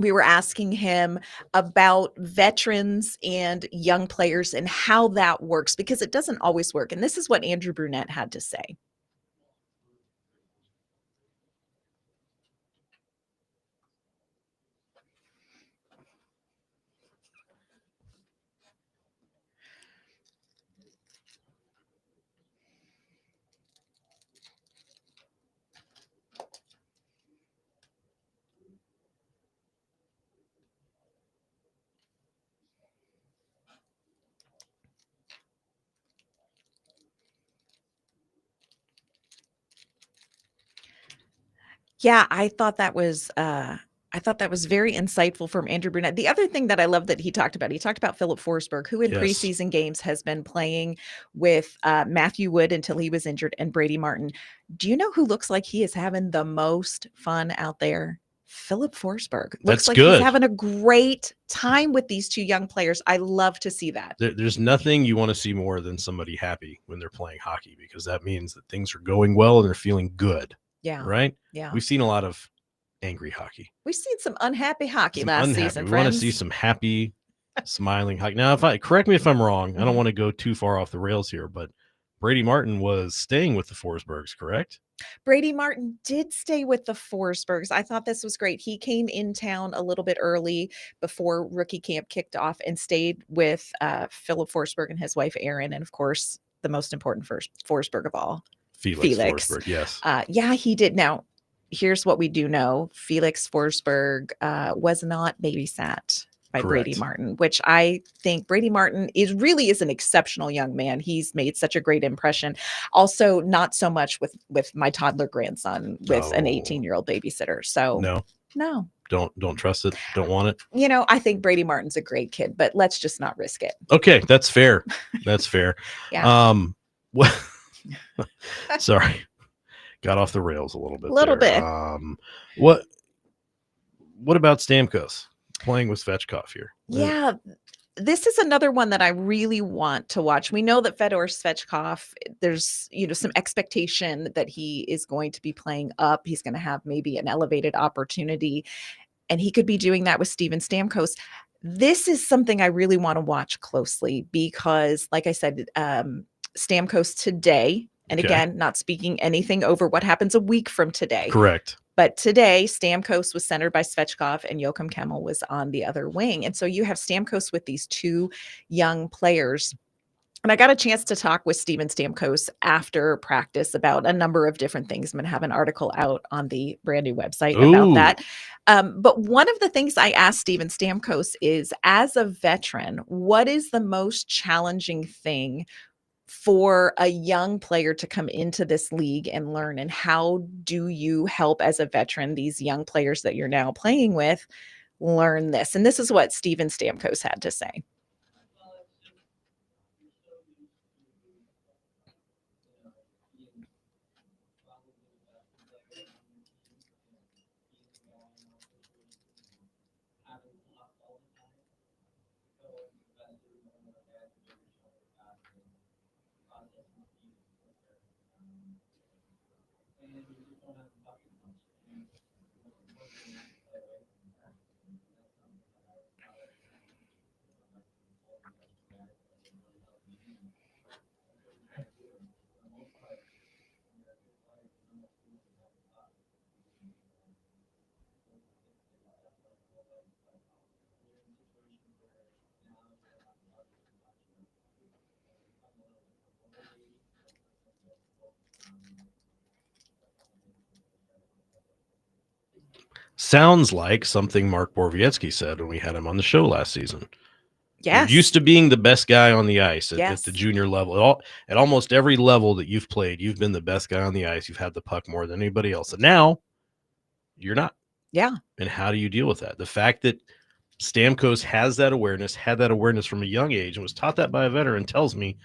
[SPEAKER 2] We were asking him about veterans and young players and how that works, because it doesn't always work. And this is what Andrew Brunette had to say. Yeah, I thought that was very insightful from Andrew Brunette. The other thing that I love that he talked about Philip Forsberg, who in preseason games has been playing with Matthew Wood until he was injured, and Brady Martin. Do you know who looks like he is having the most fun out there? Philip Forsberg. Looks like he's having a great time with these two young players. I love to see that.
[SPEAKER 1] There's nothing you want to see more than somebody happy when they're playing hockey, because that means that things are going well and they're feeling good.
[SPEAKER 2] Yeah.
[SPEAKER 1] Right?
[SPEAKER 2] Yeah.
[SPEAKER 1] We've seen a lot of angry hockey.
[SPEAKER 2] We've seen some unhappy hockey last season.
[SPEAKER 1] We want to see some happy, smiling hockey. Now, correct me if I'm wrong, I don't want to go too far off the rails here, but Brady Martin was staying with the Forsbergs, correct?
[SPEAKER 2] Brady Martin did stay with the Forsbergs. I thought this was great. He came in town a little bit early before rookie camp kicked off and stayed with Philip Forsberg and his wife, Erin, and of course, the most important Forsberg of all, Felix
[SPEAKER 1] Forsberg. Yes.
[SPEAKER 2] Yeah, he did. Now, here's what we do know. Felix Forsberg was not babysat by Brady Martin, which I think Brady Martin really is an exceptional young man. He's made such a great impression. Also, not so much with my toddler grandson with an 18-year-old babysitter. So no.
[SPEAKER 1] Don't trust it. Don't want it.
[SPEAKER 2] I think Brady Martin's a great kid, but let's just not risk it.
[SPEAKER 1] Okay, that's fair. That's fair.
[SPEAKER 2] Yeah.
[SPEAKER 1] Sorry. Got off the rails a little bit. What about Stamkos playing with Svechkov here?
[SPEAKER 2] Yeah, this is another one that I really want to watch. We know that Fedor Svechkov, there's some expectation that he is going to be playing up. He's going to have maybe an elevated opportunity, and he could be doing that with Steven Stamkos. This is something I really want to watch closely because, like I said, Stamkos today, and
[SPEAKER 1] Okay.
[SPEAKER 2] again, not speaking anything over what happens a week from today,
[SPEAKER 1] Correct.
[SPEAKER 2] but today, Stamkos was centered by Svechkov and Joachim Kemmel was on the other wing. And so you have Stamkos with these two young players. And I got a chance to talk with Steven Stamkos after practice about a number of different things. I'm going to have an article out on the brand new website about
[SPEAKER 1] Ooh.
[SPEAKER 2] that. But one of the things I asked Steven Stamkos is, as a veteran, what is the most challenging thing for a young player to come into this league and learn? And how do you help, as a veteran, these young players that you're now playing with learn this? And this is what Steven Stamkos had to say.
[SPEAKER 1] Sounds like something Mark Borowiecki said when we had him on the show last season. You're
[SPEAKER 2] Yes.
[SPEAKER 1] used to being the best guy on the ice at
[SPEAKER 2] Yes.
[SPEAKER 1] the junior level. At almost every level that you've played, you've been the best guy on the ice. You've had the puck more than anybody else. And now you're not.
[SPEAKER 2] Yeah.
[SPEAKER 1] And how do you deal with that? The fact that Stamkos has that awareness, had that awareness from a young age, and was taught that by a veteran tells me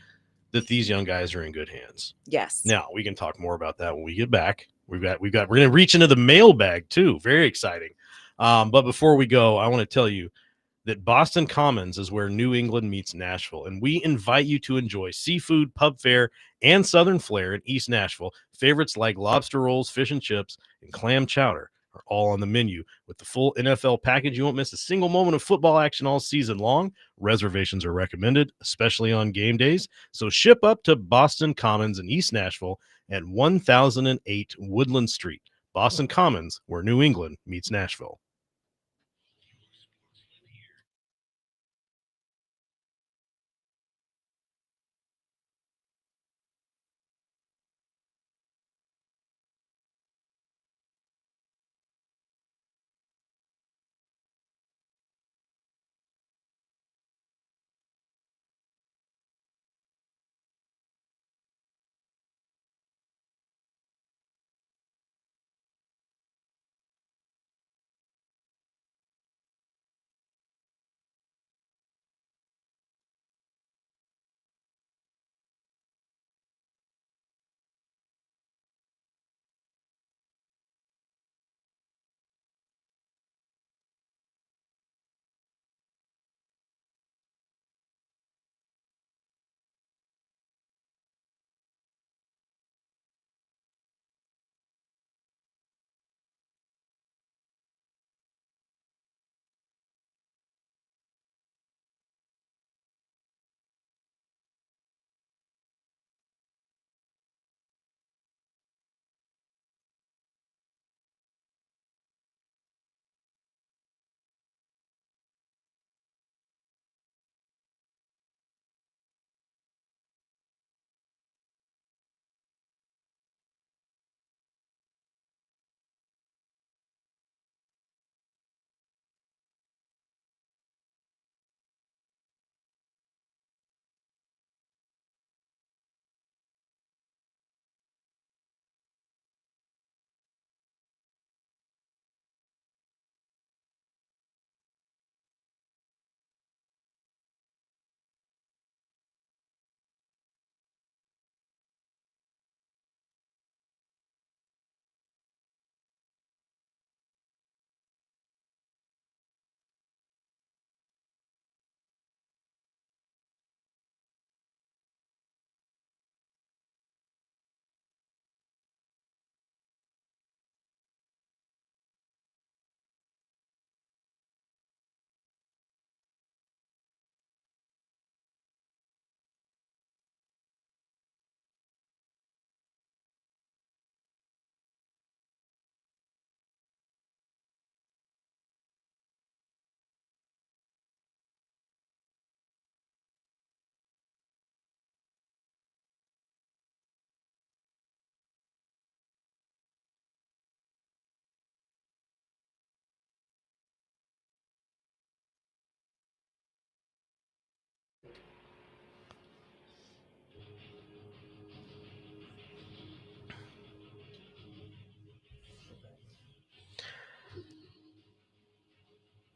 [SPEAKER 1] that these young guys are in good hands.
[SPEAKER 2] Yes.
[SPEAKER 1] Now we can talk more about that when we get back. We're going to reach into the mailbag too. Very exciting. But before we go, I want to tell you that Boston Commons is where New England meets Nashville, and we invite you to enjoy seafood, pub fare, and Southern flair in East Nashville. Favorites like lobster rolls, fish and chips, and clam chowder are all on the menu. With the full NFL package, you won't miss a single moment of football action all season long. Reservations are recommended, especially on game days. So ship up to Boston Commons in East Nashville at 1008 Woodland Street. Boston Commons, where New England meets Nashville.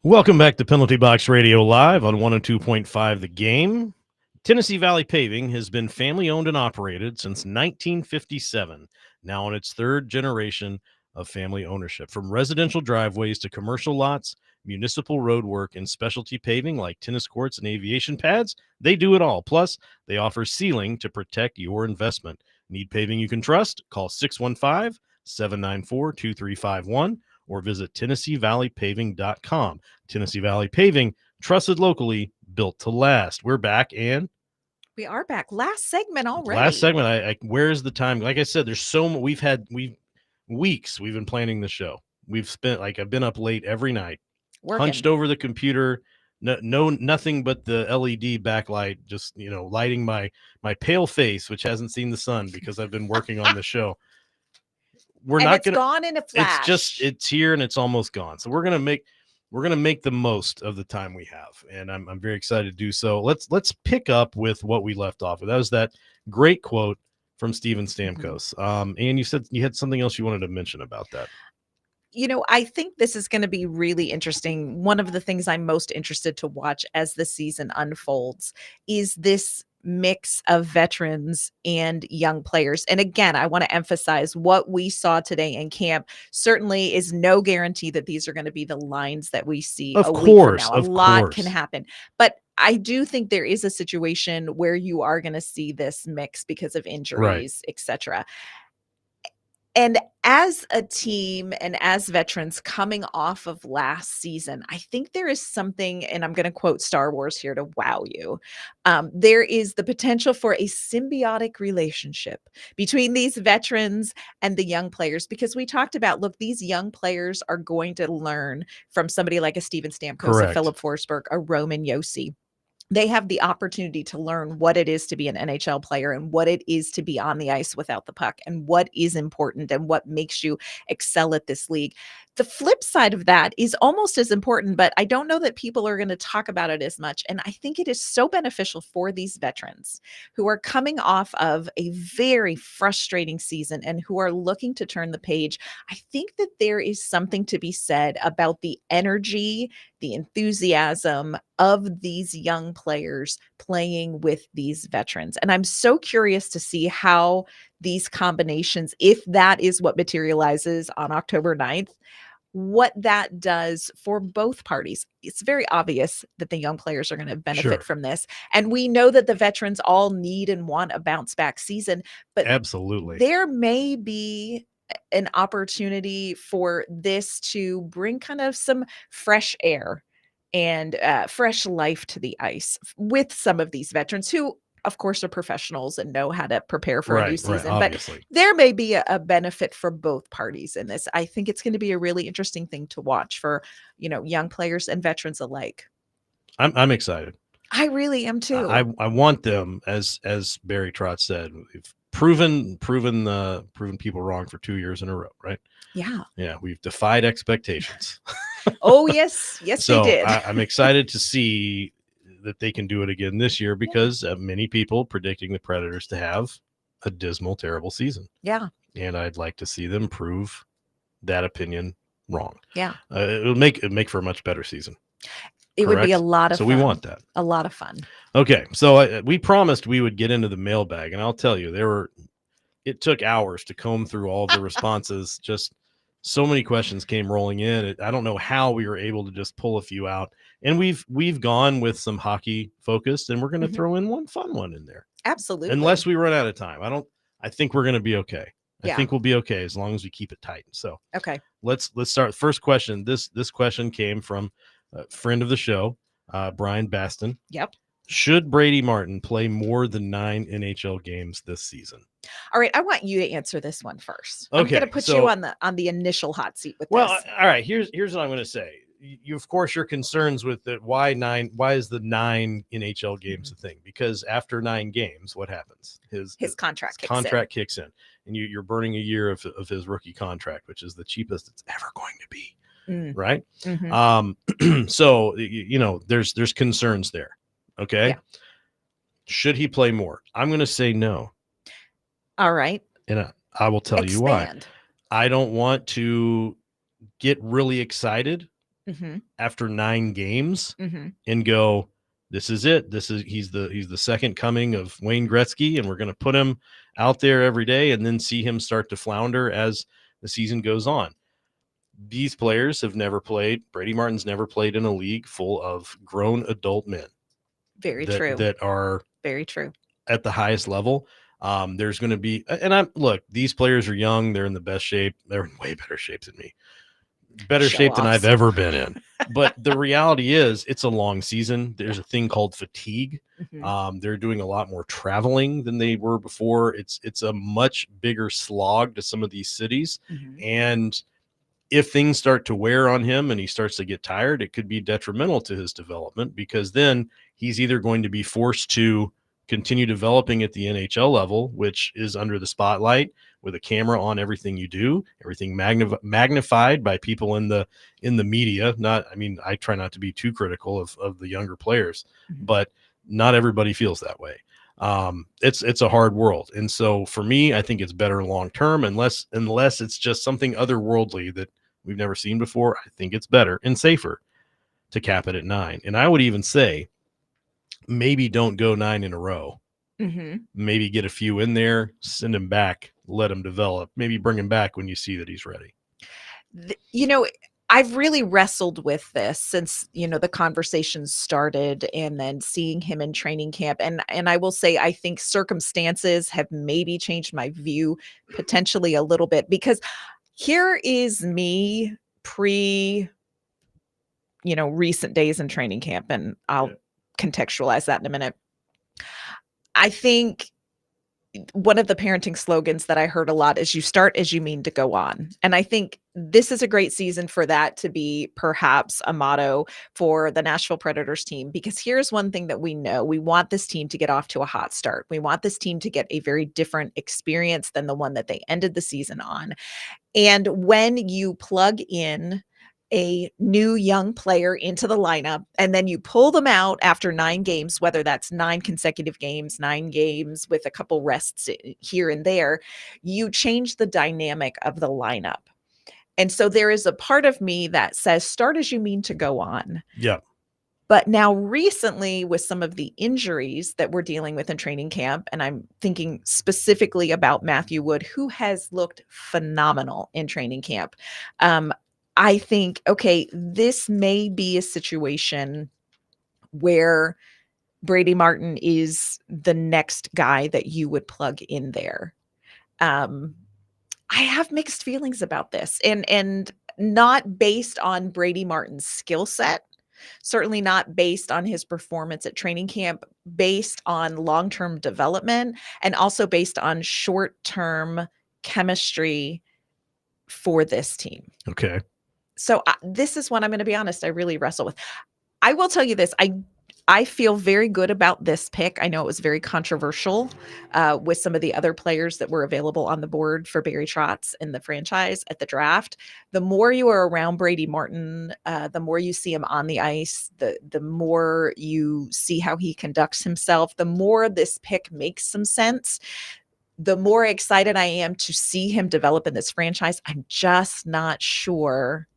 [SPEAKER 1] Welcome back to Penalty Box Radio Live on 102.5 The Game. Tennessee Valley Paving has been family owned and operated since 1957, now in its third generation of family ownership. From residential driveways to commercial lots, municipal road work, and specialty paving like tennis courts and aviation pads, they do it all. Plus, they offer sealing to protect your investment. Need paving you can trust? Call 615 794 2351 or visit TennesseeValleyPaving.com. Tennessee Valley Paving, trusted locally, built to last. We're back, and
[SPEAKER 2] We are back. Last segment already.
[SPEAKER 1] last segment. I where's the time? Like I said, there's so much. We've weeks. We've been planning the show. We've spent I've been up late every night,
[SPEAKER 2] Working.
[SPEAKER 1] hunched over the computer. No, nothing but the LED backlight, just lighting my pale face, which hasn't seen the sun because I've been working on the show. We're
[SPEAKER 2] And
[SPEAKER 1] not
[SPEAKER 2] it's
[SPEAKER 1] gonna.
[SPEAKER 2] gone in a flash.
[SPEAKER 1] It's here and it's almost gone. So we're gonna make the most of the time we have, and I'm very excited to do so. Let's pick up with what we left off with. That was that great quote from Steven Stamkos. And you said you had something else you wanted to mention about that.
[SPEAKER 2] I think this is going to be really interesting. One of the things I'm most interested to watch as the season unfolds is this mix of veterans and young players. And again, I want to emphasize what we saw today in camp certainly is no guarantee that these are going to be the lines that we see
[SPEAKER 1] Of
[SPEAKER 2] a week
[SPEAKER 1] course,
[SPEAKER 2] from now. A
[SPEAKER 1] of
[SPEAKER 2] lot can
[SPEAKER 1] course.
[SPEAKER 2] happen. But I do think there is a situation where you are going to see this mix because of injuries, etc. And as a team and as veterans coming off of last season, I think there is something, and I'm going to quote Star Wars here to wow you. There is the potential for a symbiotic relationship between these veterans and the young players, because we talked about, look, these young players are going to learn from somebody like a Steven Stamkos,
[SPEAKER 1] Correct.
[SPEAKER 2] a Philip Forsberg, a Roman Josi. They have the opportunity to learn what it is to be an NHL player and what it is to be on the ice without the puck and what is important and what makes you excel at this league. The flip side of that is almost as important, but I don't know that people are going to talk about it as much. And I think it is so beneficial for these veterans who are coming off of a very frustrating season and who are looking to turn the page. I think that there is something to be said about the energy, the enthusiasm of these young players playing with these veterans. And I'm so curious to see how these combinations, if that is what materializes on October 9th, what that does for both parties. It's very obvious that the young players are going to benefit
[SPEAKER 1] Sure.
[SPEAKER 2] from this. And we know that the veterans all need and want a bounce back season, but
[SPEAKER 1] Absolutely.
[SPEAKER 2] there may be an opportunity for this to bring kind of some fresh air and fresh life to the ice with some of these veterans who, of course, are professionals and know how to prepare for a new season. But
[SPEAKER 1] Obviously.
[SPEAKER 2] there may be a benefit for both parties in this. I think it's going to be a really interesting thing to watch for, young players and veterans alike.
[SPEAKER 1] I'm excited.
[SPEAKER 2] I really am too.
[SPEAKER 1] I want them, as Barry Trotz said, we've proven people wrong for 2 years in a row, right?
[SPEAKER 2] Yeah.
[SPEAKER 1] We've defied expectations.
[SPEAKER 2] Oh yes, yes,
[SPEAKER 1] So
[SPEAKER 2] they did.
[SPEAKER 1] I'm excited to see that they can do it again this year, because many people predicting the Predators to have a dismal, terrible season.
[SPEAKER 2] Yeah.
[SPEAKER 1] And I'd like to see them prove that opinion wrong.
[SPEAKER 2] Yeah.
[SPEAKER 1] It'll make for a much better season.
[SPEAKER 2] It would be a
[SPEAKER 1] Correct?
[SPEAKER 2] lot of
[SPEAKER 1] So
[SPEAKER 2] fun.
[SPEAKER 1] we want that.
[SPEAKER 2] A lot of fun.
[SPEAKER 1] Okay, so we promised we would get into the mailbag, and I'll tell you, it took hours to comb through all the responses. Just so many questions came rolling in. I don't know how we were able to just pull a few out, and we've gone with some hockey focused, and we're going to throw in one fun one in there.
[SPEAKER 2] Absolutely.
[SPEAKER 1] Unless we run out of time. I think we're going to be okay. I
[SPEAKER 2] Yeah.
[SPEAKER 1] think we'll be okay as long as we keep it tight. So
[SPEAKER 2] Okay.
[SPEAKER 1] let's start. First question. This question came from a friend of the show, Brian Baston.
[SPEAKER 2] Yep.
[SPEAKER 1] Should Brady Martin play more than 9 NHL games this season?
[SPEAKER 2] All right, I want you to answer this one first.
[SPEAKER 1] Okay,
[SPEAKER 2] I'm going to put you on the initial hot seat with
[SPEAKER 1] Well,
[SPEAKER 2] this.
[SPEAKER 1] all right. Here's what I'm going to say. You, of course, your concerns with the why is the 9 NHL games a thing? Because after 9 games, what happens? His
[SPEAKER 2] contract
[SPEAKER 1] kicks in, and you're burning a year of his rookie contract, which is the cheapest it's ever going to be. Right. So there's concerns there. Okay.
[SPEAKER 2] Yeah.
[SPEAKER 1] Should he play more? I'm going to say no.
[SPEAKER 2] All right.
[SPEAKER 1] And I will tell you why. I don't want to get really excited
[SPEAKER 2] Mhm.
[SPEAKER 1] after 9 games
[SPEAKER 2] Mhm.
[SPEAKER 1] and go, this is it. He's the second coming of Wayne Gretzky, and we're going to put him out there every day and then see him start to flounder as the season goes on. These players have never played. Brady Martin's never played in a league full of grown adult men
[SPEAKER 2] Very
[SPEAKER 1] that
[SPEAKER 2] true.
[SPEAKER 1] that are
[SPEAKER 2] Very true.
[SPEAKER 1] at the highest level. There's going to be, and I'm look, these players are young. They're in the best shape. They're in way better shape than me, better
[SPEAKER 2] Show
[SPEAKER 1] shape than I've
[SPEAKER 2] offs.
[SPEAKER 1] ever been in. But the reality is, it's a long season. There's a thing called fatigue.
[SPEAKER 2] Mhm.
[SPEAKER 1] They're doing a lot more traveling than they were before. It's a much bigger slog to some of these cities,
[SPEAKER 2] Mhm.
[SPEAKER 1] and if things start to wear on him and he starts to get tired, it could be detrimental to his development, because then he's either going to be forced to continue developing at the NHL level, which is under the spotlight with a camera on everything you do, everything magnified by people in the media. Not, I mean, I try not to be too critical of the younger players,
[SPEAKER 2] Mhm.
[SPEAKER 1] but not everybody feels that way. It's a hard world, and so for me, I think it's better long term, unless it's just something otherworldly that we've never seen before. I think it's better and safer to cap it at 9. And I would even say maybe don't go 9 in a row.
[SPEAKER 2] Mhm.
[SPEAKER 1] Maybe get a few in there, send him back, let him develop. Maybe bring him back when you see that he's ready.
[SPEAKER 2] You know, I've really wrestled with this since, the conversation started, and then seeing him in training camp, and I will say I think circumstances have maybe changed my view potentially a little bit, because here is me pre, recent days in training camp, and
[SPEAKER 1] Yeah.
[SPEAKER 2] I'll contextualize that in a minute. I think one of the parenting slogans that I heard a lot is, "You start as you mean to go on." And I think this is a great season for that to be perhaps a motto for the Nashville Predators team, because here's one thing that we know: we want this team to get off to a hot start. We want this team to get a very different experience than the one that they ended the season on. And when you plug in a new young player into the lineup, and then you pull them out after 9 games, whether that's 9 consecutive games, 9 games with a couple rests here and there, you change the dynamic of the lineup. And so there is a part of me that says, start as you mean to go on.
[SPEAKER 1] Yeah.
[SPEAKER 2] But now recently, with some of the injuries that we're dealing with in training camp, and I'm thinking specifically about Matthew Wood, who has looked phenomenal in training camp. Um, I think, okay, this may be a situation where Brady Martin is the next guy that you would plug in there. Um, I have mixed feelings about this, and not based on Brady Martin's skill set, certainly not based on his performance at training camp, based on long-term development, and also based on short-term chemistry for this team.
[SPEAKER 1] Okay.
[SPEAKER 2] So, this is one I'm gonna be honest, I really wrestle with. I will tell you this, I feel very good about this pick. I know it was very controversial, with some of the other players that were available on the board for Barry Trotz in the franchise at the draft. The more you are around Brady Martin, the more you see him on the ice, the more you see how he conducts himself, the more this pick makes some sense. The more excited I am to see him develop in this franchise. I'm just not sure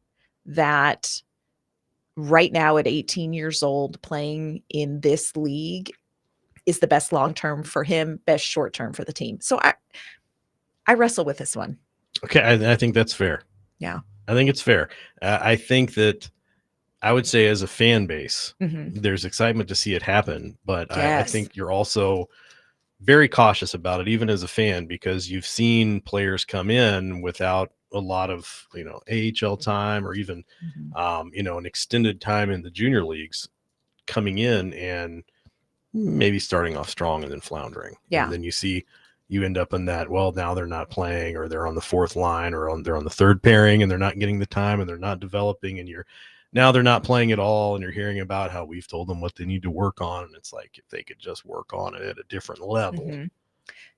[SPEAKER 2] that right now at 18 years old, playing in this league is the best long term for him, best short term for the team. So I wrestle with this one.
[SPEAKER 1] Okay. I think that's fair.
[SPEAKER 2] Yeah.
[SPEAKER 1] I think it's fair. I think that I would say, as a fan base,
[SPEAKER 2] Mhm.
[SPEAKER 1] there's excitement to see it happen, but I
[SPEAKER 2] Yes.
[SPEAKER 1] think you're also very cautious about it, even as a fan, because you've seen players come in without a lot of, AHL time, or even,
[SPEAKER 2] Mhm.
[SPEAKER 1] an extended time in the junior leagues, coming in and maybe starting off strong and then floundering. And
[SPEAKER 2] Yeah.
[SPEAKER 1] then you end up in that, well, now they're not playing, or they're on the fourth line, or they're on the third pairing, and they're not getting the time, and they're not developing, and now they're not playing at all, and you're hearing about how we've told them what they need to work on. And it's like, if they could just work on it at a different level,
[SPEAKER 2] Mhm.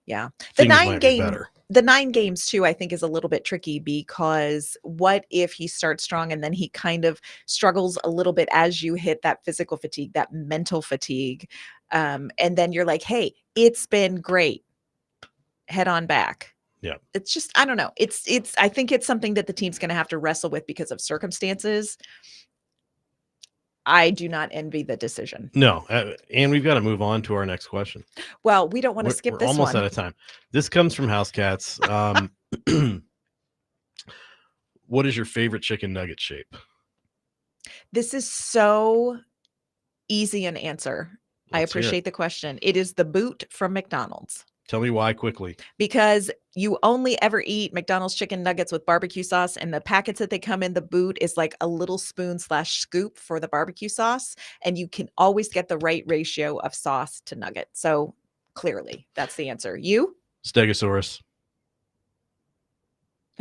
[SPEAKER 2] Yeah. The
[SPEAKER 1] things
[SPEAKER 2] 9
[SPEAKER 1] might be
[SPEAKER 2] game
[SPEAKER 1] better.
[SPEAKER 2] the 9 games too, I think, is a little bit tricky, because what if he starts strong and then he kind of struggles a little bit as you hit that physical fatigue, that mental fatigue, and then you're like, "Hey, it's been great. Head on back."
[SPEAKER 1] Yeah.
[SPEAKER 2] It's just, I don't know. It's I think it's something that the team's gonna have to wrestle with because of circumstances. I do not envy the decision.
[SPEAKER 1] No, and we've got to move on to our next question.
[SPEAKER 2] Well, we don't want to skip
[SPEAKER 1] We're
[SPEAKER 2] this
[SPEAKER 1] almost
[SPEAKER 2] one.
[SPEAKER 1] out of time. This comes from House Cats. What is your favorite chicken nugget shape?
[SPEAKER 2] This is so easy an answer. I
[SPEAKER 1] Let's hear it.
[SPEAKER 2] appreciate the question. It is the boot from McDonald's.
[SPEAKER 1] Tell me why quickly.
[SPEAKER 2] Because you only ever eat McDonald's chicken nuggets with barbecue sauce, and the packets that they come in, the boot is like a little spoon/scoop for the barbecue sauce, and you can always get the right ratio of sauce to nugget. So clearly, that's the answer. You?
[SPEAKER 1] Stegosaurus.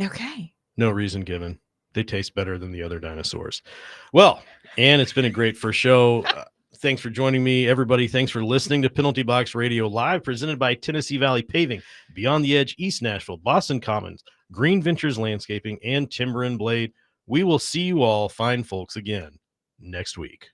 [SPEAKER 2] Okay.
[SPEAKER 1] No reason given. They taste better than the other dinosaurs. Well, and it's been a great first show. Thanks for joining me, everybody. Thanks for listening to Penalty Box Radio Live, presented by Tennessee Valley Paving, Beyond the Edge, East Nashville, Boston Commons, Green Ventures Landscaping, and Timber and Blade. We will see you all fine folks again next week.